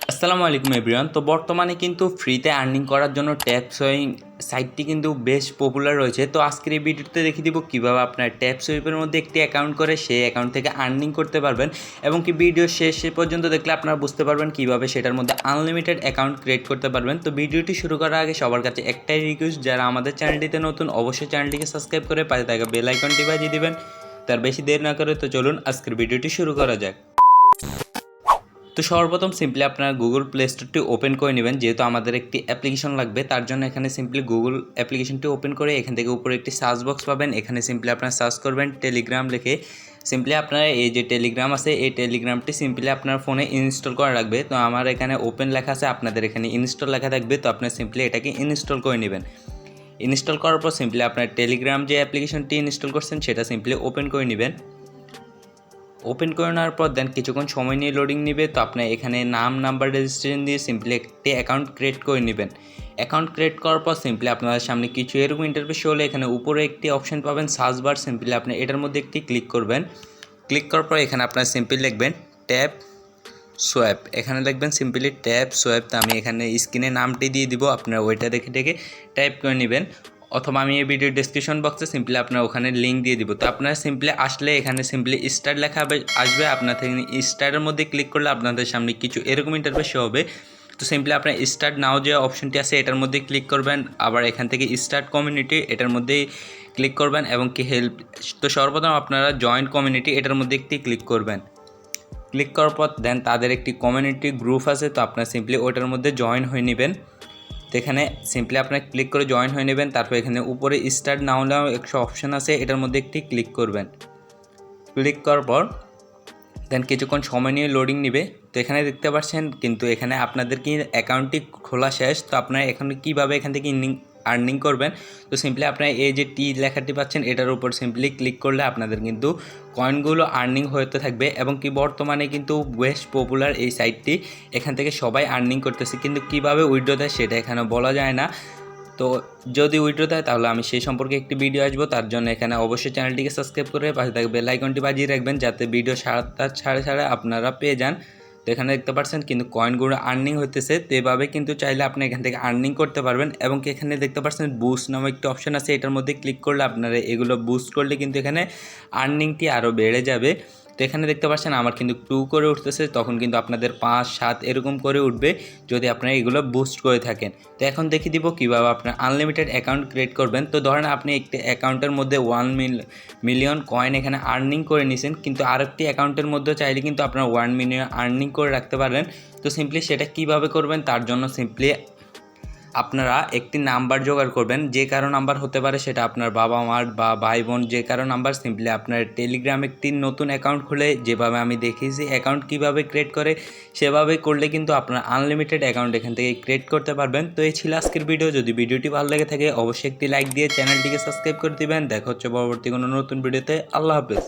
আসসালামু আলাইকুম এভরিওয়ান। তো বর্তমানে কিন্তু ফ্রিতে আর্নিং করার জন্য ট্যাপ সোয়িং সাইটটি কিন্তু বেশ পপুলার রয়েছে। তো আজকের এই ভিডিওতে দেখিয়ে দিব কীভাবে আপনার ট্যাপ সোয়িপের মধ্যে একটি অ্যাকাউন্ট করে সেই অ্যাকাউন্ট থেকে আর্নিং করতে পারবেন, এবং কি ভিডিও শেষ পর্যন্ত দেখলে আপনারা বুঝতে পারবেন কীভাবে সেটার মধ্যে আনলিমিটেড অ্যাকাউন্ট ক্রিয়েট করতে পারবেন। তো ভিডিওটি শুরু করার আগে সবার কাছে একটাই রিকোয়েস্ট, যারা আমাদের চ্যানেলটিতে নতুন অবশ্যই চ্যানেলটিকে সাবস্ক্রাইব করে পাশে থাকা বেল আইকনটি বাজিয়ে দিবেন। তার বেশি দেরি না করে তো চলুন আজকের ভিডিওটি শুরু করা যাক। তো সর্বপ্রথম সিম্পলি আপনারা গুগল প্লে স্টোরটি ওপেন করে নেবেন। যেহেতু আমাদের একটি অ্যাপ্লিকেশন লাগবে, তার জন্য এখানে সিম্পলি গুগল অ্যাপ্লিকেশনটি ওপেন করে এখান থেকে উপরে একটি সার্চ বক্স পাবেন। এখানে সিম্পলি আপনারা সার্চ করবেন টেলিগ্রাম লিখে। সিম্পলি আপনারা এই যে টেলিগ্রাম আছে, এই টেলিগ্রামটি সিম্পলি আপনার ফোনে ইনস্টল করা লাগবে। তো আমার এখানে ওপেন লেখা আছে, আপনাদের এখানে ইনস্টল লেখা থাকবে। তো আপনারা সিম্পলি এটাকে ইনস্টল করে নেবেন। ইনস্টল করার পর সিম্পলি আপনার টেলিগ্রাম যে অ্যাপ্লিকেশনটি ইনস্টল করছেন সেটা সিম্পলি ওপেন করে নেবেন। ওপেন করে নেওয়ার পর দেন কিছুক্ষণ সময় নিয়ে লোডিং নেবে। তো আপনার এখানে নাম নাম্বার রেজিস্ট্রেশন দিয়ে সিম্পলি একটি অ্যাকাউন্ট ক্রিয়েট করে নেবেন। অ্যাকাউন্ট ক্রিয়েট করার পর সিম্পলি আপনাদের সামনে কিছু এরকম ইন্টারফেস হলে এখানে উপরে একটি অপশন পাবেন সার্চ বার। সিম্পলি আপনি এটার মধ্যে একটি ক্লিক করবেন। ক্লিক করার পর এখানে আপনার সিম্পলি লিখবেন ট্যাপ সোয়াইপ। এখানে লিখবেন সিম্পলি ট্যাপ সোয়াইপ। তো আমি এখানে স্ক্রিনে নামটি দিয়ে দিব, আপনারা ওইটা দেখে দেখে টাইপ করে নেবেন, অথবা আমি এই ভিডিও ডিসক্রিপশন বক্সে সিম্পলি আপনার ওখানে লিঙ্ক দিয়ে দিব। তো আপনারা সিম্পলি আসলে এখানে সিম্পলি স্টার লেখা আসবে, আপনার থেকে স্টারের মধ্যে ক্লিক করলে আপনাদের সামনে কিছু এরকম ইন্টারফেস হবে। তো সিম্পলি আপনার স্টার্ট নাও যে অপশনটি আছে এটার মধ্যে ক্লিক করবেন, আবার এখান থেকে স্টার্ট কমিউনিটি এটার মধ্যেই ক্লিক করবেন, এবং কি হেল্প। তো সর্বপ্রথম আপনারা জয়েন্ট কমিউনিটি এটার মধ্যে একটি ক্লিক করবেন। ক্লিক করার পর দেন তাদের একটি কমিউনিটি গ্রুপ আছে, তো আপনার সিম্পলি ওটার মধ্যে জয়েন হয়ে নেবেন। তো এখানে সিম্পলি আপনার ক্লিক করে জয়েন হয়ে নেবেন। তারপর এখানে উপরে স্টার্ট নাও নাও একটা অপশান আছে, এটার মধ্যে একটি ক্লিক করবেন। ক্লিক করার পর দেন কিছুক্ষণ সময় নিয়ে লোডিং নেবে। তো এখানে দেখতে পাচ্ছেন কিন্তু এখানে আপনাদের কি অ্যাকাউন্টটি খোলা শেষ। তো আপনারা এখন কীভাবে এখান থেকে আর্নিং করবেন। তো সিম্পলি আপনারা এই যে টি লেখাটি পাচ্ছেন এটার উপর সিম্পলি ক্লিক করলে আপনাদের কিন্তু কয়েনগুলো আর্নিং হতে থাকবে, এবং কি বর্তমানে কিন্তু বেশ পপুলার এই সাইটটি। এখান থেকে সবাই আর্নিং করতেছে, কিন্তু কিভাবে উইথড্র দেয় সেটা এখানে বলা যায় না। তো যদি উইথড্র দেয় তাহলে আমি সেই সম্পর্কে একটি ভিডিও আসবো, তার জন্য এখানে অবশ্যই চ্যানেলটিকে সাবস্ক্রাইব করে পাশে থাকবে বেল আইকনটি বাজিয়ে রাখবেন, যাতে ভিডিও ছাড়ে আপনারা পেয়ে যান। তো এখানে দেখতে পাচ্ছেন কিন্তু কয়েনগুলো আর্নিং হতেছে। তো এভাবে কিন্তু চাইলে আপনি এখান থেকে আর্নিং করতে পারবেন, এবং কি এখানে দেখতে পাচ্ছেন বুস্ট নামে একটি অপশন আছে, এটার মধ্যে ক্লিক করলে আপনারা এগুলো বুস্ট করলে কিন্তু এখানে আর্নিংটি আরও বেড়ে যাবে। তো এখানে দেখতে পাচ্ছেন আমার কিন্তু 2 করে উঠতেছে, তখন কিন্তু আপনাদের 5, 7 এরকম করে উঠবে যদি আপনারা এগুলো বুস্ট করে থাকেন। তো এখন দেখিয়ে দিব কীভাবে আপনার আনলিমিটেড অ্যাকাউন্ট ক্রিয়েট করবেন। তো ধরেন আপনি একটি অ্যাকাউন্টের মধ্যে 1 মিলিয়ন কয়েন এখানে আর্নিং করে নিয়েছেন, কিন্তু আরেকটি অ্যাকাউন্টের মধ্যে চাইলে কিন্তু আপনারা 1 মিলিয়ন আর্নিং করে রাখতে পারেন। তো সিম্পলি সেটা কীভাবে করবেন, তার জন্য সিম্পলি আপনারা একটি নাম্বার জোগাড় করবেন। যে কারো নাম্বার হতে পারে, সেটা আপনার বাবা মার বা ভাই বোন যে কারো নাম্বার। সিম্পলি আপনার টেলিগ্রাম একটি নতুন অ্যাকাউন্ট খুলে যেভাবে আমি দেখিয়েছি অ্যাকাউন্ট কীভাবে ক্রিয়েট করে সেভাবে করলে কিন্তু আপনার আনলিমিটেড অ্যাকাউন্ট এখান থেকে ক্রিয়েট করতে পারবেন। তো এই ছিল আজকের ভিডিও। যদি ভিডিওটি ভালো লেগে থাকে অবশ্যই একটি লাইক দিয়ে চ্যানেলটিকে সাবস্ক্রাইব করে দিবেন। দেখা হচ্ছে পরবর্তী কোনো নতুন ভিডিওতে। আল্লাহ হাফেজ।